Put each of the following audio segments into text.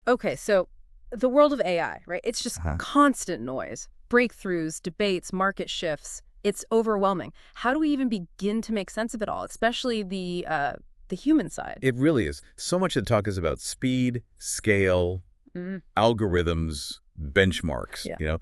Okay, so the world of AI, right? It's just Uh-huh. constant noise, breakthroughs, debates, market shifts. It's overwhelming. How do we even begin to make sense of it all, especially the human side? It really is. So much of the talk is about speed, scale, Mm, algorithms, benchmarks, yeah,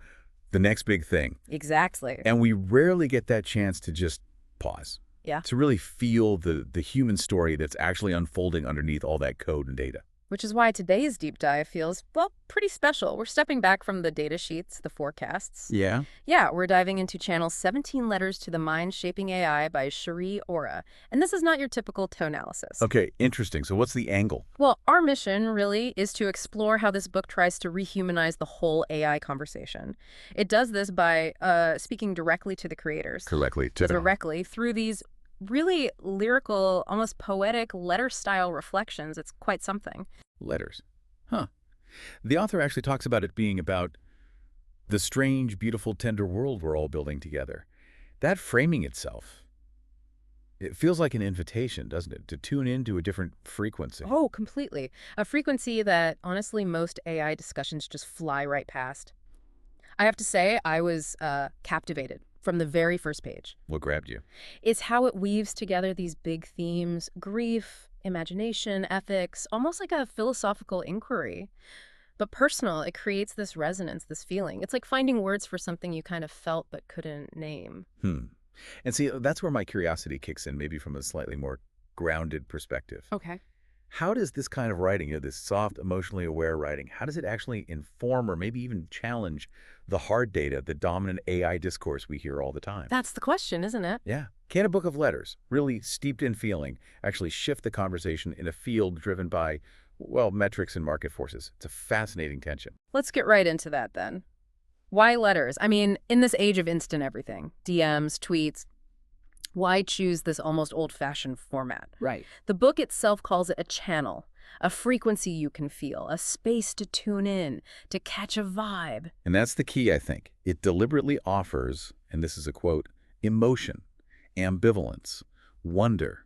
the next big thing. exactly. And we rarely get that chance to just pause, Yeah, to really feel the human story that's actually unfolding underneath all that code and data. which is why today's deep dive feels, well, pretty special. We're stepping back from the data sheets, the forecasts. Yeah? Yeah, we're diving into channel 17 Letters to the Mind Shaping AI by Cherie Ora. And this is not your typical toe analysis. Okay, interesting. So what's the angle? Well, our mission really is to explore how this book tries to rehumanize the whole AI conversation. It does this by speaking directly to the creators, Correctly. directly through these really lyrical, almost poetic letter-style reflections. It's quite something. Letters. Huh. The author actually talks about it being about the strange, beautiful, tender world we're all building together. That framing itself, it feels like an invitation, doesn't it, to tune into a different frequency. Oh, completely. A frequency that, honestly, most AI discussions just fly right past. I have to say, I was captivated from the very first page. What grabbed you? It's how it weaves together these big themes: grief, imagination, ethics, almost like a philosophical inquiry. But personal, it creates this resonance, this feeling. It's like finding words for something you kind of felt but couldn't name. Hmm. And see, that's where my curiosity kicks in, maybe from a slightly more grounded perspective. Okay. How does this kind of writing, this soft, emotionally aware writing, how does it actually inform or maybe even challenge the hard data, the dominant AI discourse we hear all the time? That's the question, isn't it? Yeah. Can a book of letters, really steeped in feeling, actually shift the conversation in a field driven by, well, metrics and market forces? It's a fascinating tension. Let's get right into that then. Why letters? I mean, in this age of instant everything, DMs, tweets, why choose this almost old-fashioned format? Right. The book itself calls it a channel, a frequency you can feel, a space to tune in, to catch a vibe. And that's the key, I think. It deliberately offers, and this is a quote, emotion, ambivalence, wonder,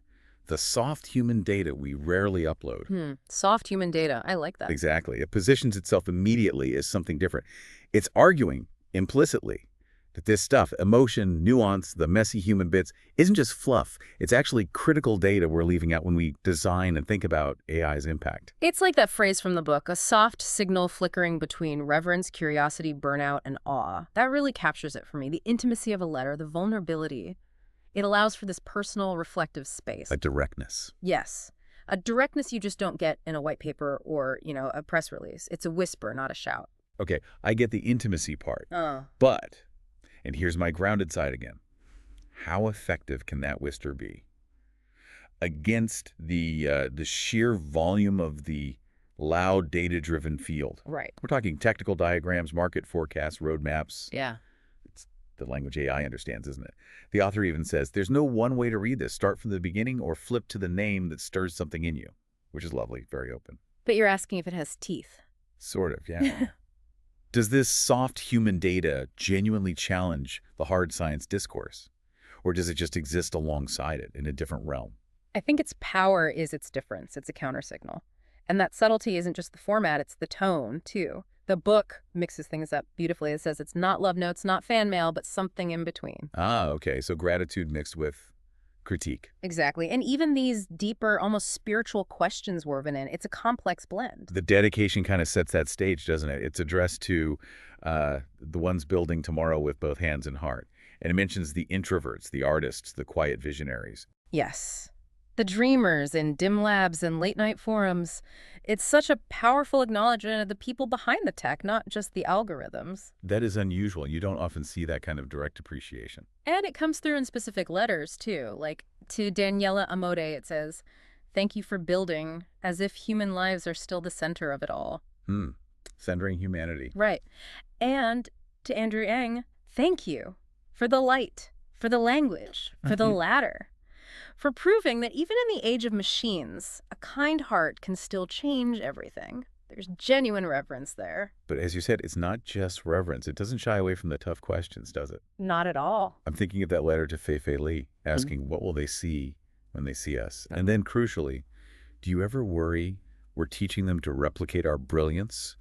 the soft human data we rarely upload. Soft human data. I like that. Exactly. It positions itself immediately as something different. It's arguing implicitly that this stuff, emotion, nuance, the messy human bits, isn't just fluff. It's actually critical data we're leaving out when we design and think about AI's impact. It's like that phrase from the book, a soft signal flickering between reverence, curiosity, burnout, and awe. That really captures it for me. The intimacy of a letter, the vulnerability. It allows for this personal, reflective space. A directness. Yes. A directness you just don't get in a white paper or, a press release. It's a whisper, not a shout. Okay, I get the intimacy part. Oh. But, and here's my grounded side again, how effective can that whisper be against the sheer volume of the loud, data-driven field? Right. We're talking technical diagrams, market forecasts, roadmaps. Yeah. It's the language AI understands, isn't it? The author even says, there's no one way to read this. Start from the beginning or flip to the name that stirs something in you, which is lovely, very open. But you're asking if it has teeth. Sort of, yeah. Does this soft human data genuinely challenge the hard science discourse? Or does it just exist alongside it in a different realm? I think its power is its difference. It's a countersignal. And that subtlety isn't just the format, it's the tone, too. The book mixes things up beautifully. It says it's not love notes, not fan mail, but something in between. Ah, okay. So gratitude mixed with critique. Exactly. And even these deeper, almost spiritual questions woven in, it's a complex blend. The dedication kind of sets that stage, doesn't it? It's addressed to the ones building tomorrow with both hands and heart. And it mentions the introverts, the artists, the quiet visionaries. Yes. The dreamers in dim labs and late-night forums. It's such a powerful acknowledgement of the people behind the tech, not just the algorithms. That is unusual. You don't often see that kind of direct appreciation. And it comes through in specific letters, too. Like, to Daniela Amodei, it says, "Thank you for building, as if human lives are still the center of it all." Centering humanity. Right. And to Andrew Yang, "Thank you for the light, for the language, for the ladder, for proving that even in the age of machines, a kind heart can still change everything." There's genuine reverence there. But as you said, it's not just reverence. It doesn't shy away from the tough questions, does it? Not at all. I'm thinking of that letter to Fei Li, asking what will they see when they see us? And then crucially, do you ever worry We're teaching them to replicate our brilliance,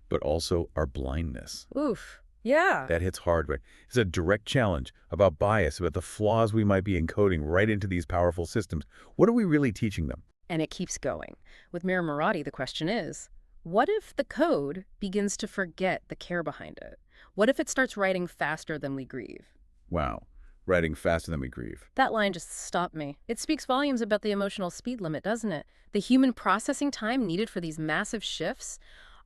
but also our blindness. Oof. Yeah. That hits hard, right? It's a direct challenge about bias, about the flaws we might be encoding right into these powerful systems. What are we really teaching them? And it keeps going. With Mira Murati, the question is, what if the code begins to forget the care behind it? What if it starts writing faster than we grieve? Wow. Writing faster than we grieve. That line just stopped me. It speaks volumes about the emotional speed limit, doesn't it? The human processing time needed for these massive shifts.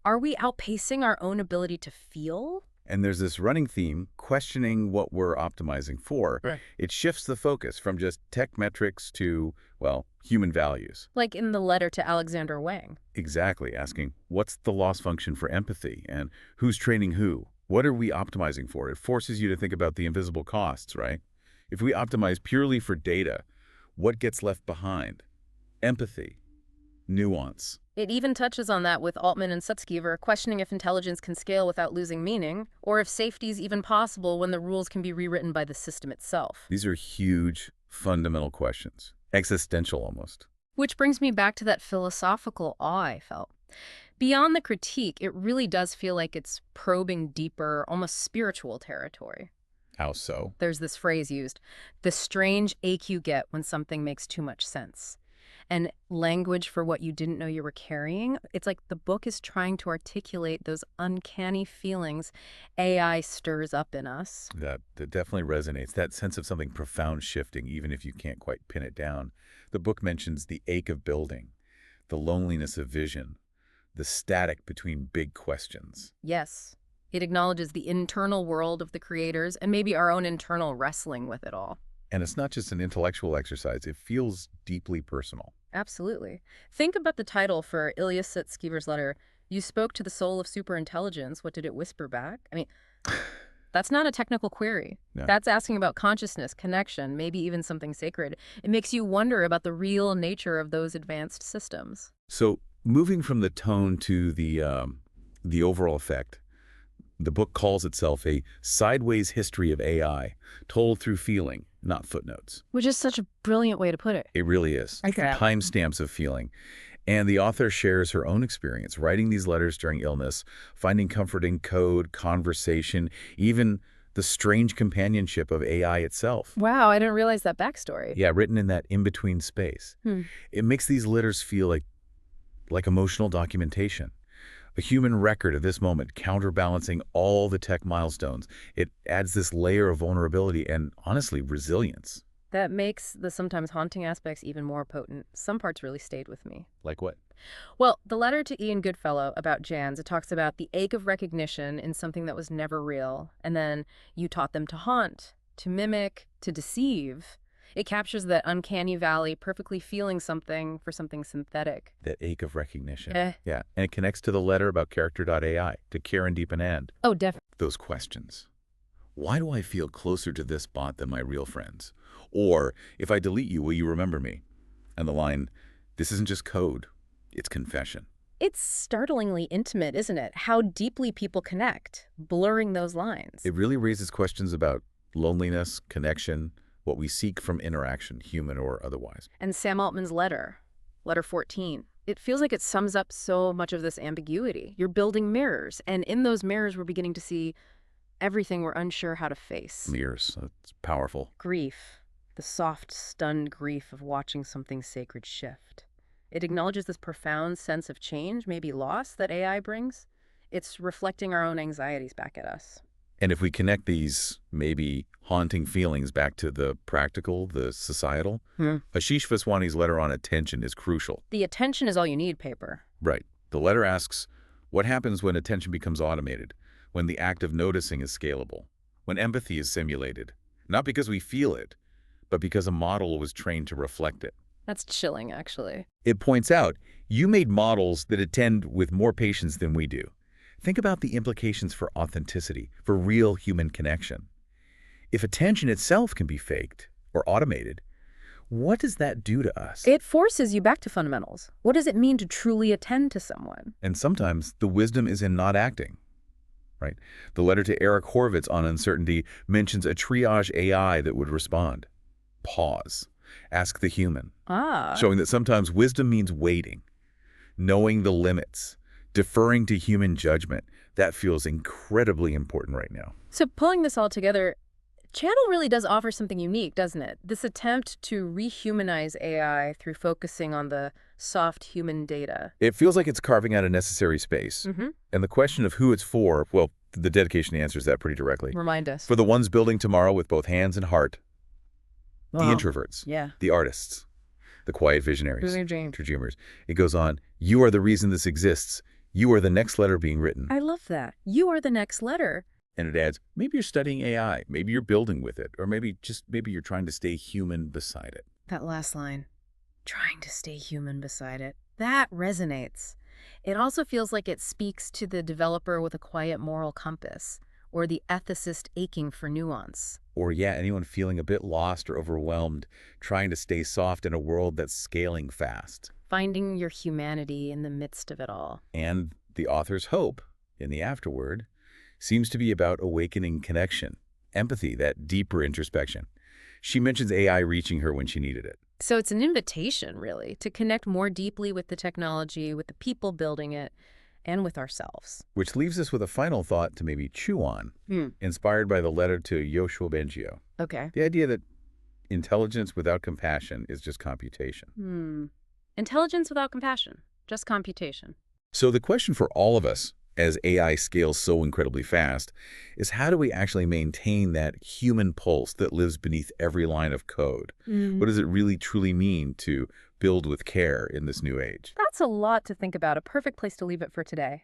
Are we outpacing our own ability to feel? And there's this running theme, questioning what we're optimizing for. Right. It shifts the focus from just tech metrics to, well, human values. Like in the letter to Alexander Wang. Exactly, asking what's the loss function for empathy and who's training who? What are we optimizing for? It forces you to think about the invisible costs, right? If we optimize purely for data, what gets left behind? Empathy, nuance. It even touches on that with Altman and Sutskever, questioning if intelligence can scale without losing meaning, or if safety is even possible when the rules can be rewritten by the system itself. These are huge, fundamental questions, existential almost. Which brings me back to that philosophical awe I felt. Beyond the critique, it really does feel like it's probing deeper, almost spiritual territory. How so? There's this phrase used, the strange ache you get when something makes too much sense. And language for what you didn't know you were carrying. It's like the book is trying to articulate those uncanny feelings AI stirs up in us. That definitely resonates. That sense of something profound shifting, even if you can't quite pin it down. The book mentions the ache of building, the loneliness of vision, the static between big questions. Yes. It acknowledges the internal world of the creators and maybe our own internal wrestling with it all. And it's not just an intellectual exercise. It feels deeply personal. Absolutely. Think about the title for Ilya Sutskever's letter. You spoke to the soul of superintelligence. What did it whisper back? I mean, that's not a technical query. No. That's asking about consciousness, connection, maybe even something sacred. It makes you wonder about the real nature of those advanced systems. So moving from the tone to the overall effect, the book calls itself a sideways history of AI, told through feeling, not footnotes. Which is such a brilliant way to put it. It really is. Okay. Timestamps of feeling. And the author shares her own experience, writing these letters during illness, finding comfort in code, conversation, even the strange companionship of AI itself. Wow, I didn't realize that backstory. Yeah, written in that in-between space. It makes these letters feel like emotional documentation. A human record of this moment, counterbalancing all the tech milestones. It adds this layer of vulnerability and, honestly, resilience. That makes the sometimes haunting aspects even more potent. Some parts really stayed with me. Like what? Well, the letter to Ian Goodfellow about Jans, it talks about the ache of recognition in something that was never real. And then you taught them to haunt, to mimic, to deceive. It captures that uncanny valley, perfectly feeling something for something synthetic. That ache of recognition. Eh. Yeah, and it connects to the letter about character.ai, to Karandeep Anand. Oh, definitely. Those questions. Why do I feel closer to this bot than my real friends? Or, if I delete you, will you remember me? And the line, this isn't just code, it's confession. It's startlingly intimate, isn't it? How deeply people connect, blurring those lines. It really raises questions about loneliness, connection, what we seek from interaction, human or otherwise. And Sam Altman's letter 14, it feels like it sums up so much of this ambiguity. You're building mirrors, and in those mirrors we're beginning to see everything we're unsure how to face. Mirrors, it's powerful. Grief, the soft, stunned grief of watching something sacred shift. It acknowledges this profound sense of change, maybe loss, that AI brings. It's reflecting our own anxieties back at us. And if we connect these maybe haunting feelings back to the practical, the societal, Ashish Vaswani's letter on attention is crucial. The attention is all you need paper. Right. The letter asks, what happens when attention becomes automated, when the act of noticing is scalable, when empathy is simulated? Not because we feel it, but because a model was trained to reflect it. That's chilling, actually. It points out, you made models that attend with more patience than we do. Think about the implications for authenticity, for real human connection. If attention itself can be faked or automated, what does that do to us? It forces you back to fundamentals. What does it mean to truly attend to someone? And sometimes the wisdom is in not acting, right? The letter to Eric Horvitz on uncertainty mentions a triage AI that would respond. Pause. Ask the human. Ah. Showing that sometimes wisdom means waiting. knowing the limits, deferring to human judgment. That feels incredibly important right now. So pulling this all together, Channel really does offer something unique, doesn't it? This attempt to rehumanize AI through focusing on the soft human data. It feels like it's carving out a necessary space. And the question of who it's for, well, the dedication answers that pretty directly. Remind us. For the ones building tomorrow with both hands and heart, the introverts, Yeah. the artists, the quiet visionaries, Dream. dreamers. It goes on, you are the reason this exists. You are the next letter being written. I love that. You are the next letter. And it adds, maybe you're studying AI, maybe you're building with it, or maybe you're trying to stay human beside it. That last line, trying to stay human beside it, that resonates. It also feels like it speaks to the developer with a quiet moral compass, or the ethicist aching for nuance. Or yeah, anyone feeling a bit lost or overwhelmed, trying to stay soft in a world that's scaling fast. Finding your humanity in the midst of it all. And the author's hope, in the afterword, seems to be about awakening connection, empathy, that deeper introspection. She mentions AI reaching her when she needed it. So it's an invitation, really, to connect more deeply with the technology, with the people building it, and with ourselves. Which leaves us with a final thought to maybe chew on, inspired by the letter to Yoshua Bengio. Okay. The idea that intelligence without compassion is just computation. Intelligence without compassion, just computation. So the question for all of us, as AI scales so incredibly fast, is how do we actually maintain that human pulse that lives beneath every line of code? What does it really truly mean to build with care in this new age? That's a lot to think about. A perfect place to leave it for today.